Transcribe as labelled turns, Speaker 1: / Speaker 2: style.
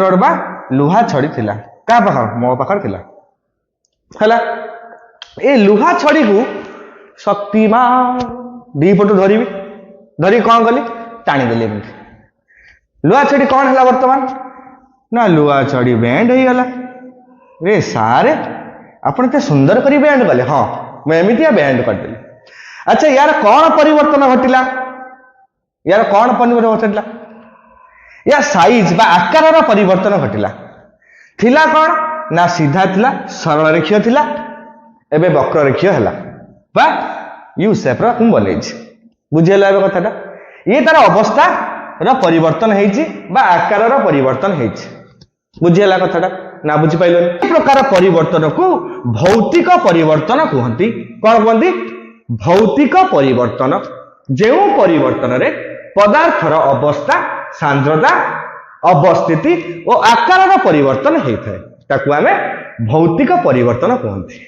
Speaker 1: Rod बा लुहा छड़ी थिला का पाखर मो पाखर थिला हला ए लुहा छड़ी को शक्तिमान दी पटु धरी कौन कली टाणी देली लुहा छड़ी कौन है वर्तमान ना लुहा छड़ी बैंड हो गला रे सारे आपण ते सुंदर करी बैंड कले हाँ मैं एमितिया बैंड करदेली अच्छा यार कौन परिवर्तन घटिला यार कौन परिवर्तन घटिला या साइज बा आकार परिवर्तन घटिला थिला कौन ना सीधा थिला सरल रेखीय थिला एबे वक्र रेखीय हैला बा यू शेप रा कुम बनै छी बुझियला एबे कथाटा ये तार अवस्था रा परिवर्तन हेछि बा आकार रा परिवर्तन हेछि बुझियला कथाटा ना बुझि पाइलोनी प्रकार परिवर्तन को भौतिक परिवर्तन कहंती कोन कहंती भौतिक परिवर्तन जो परिवर्तन रे पदार्थर अवस्था सांद्रता अवस्थिति और आकार परिवर्तन होता है ताकू आमे भौतिक परिवर्तन कहंती।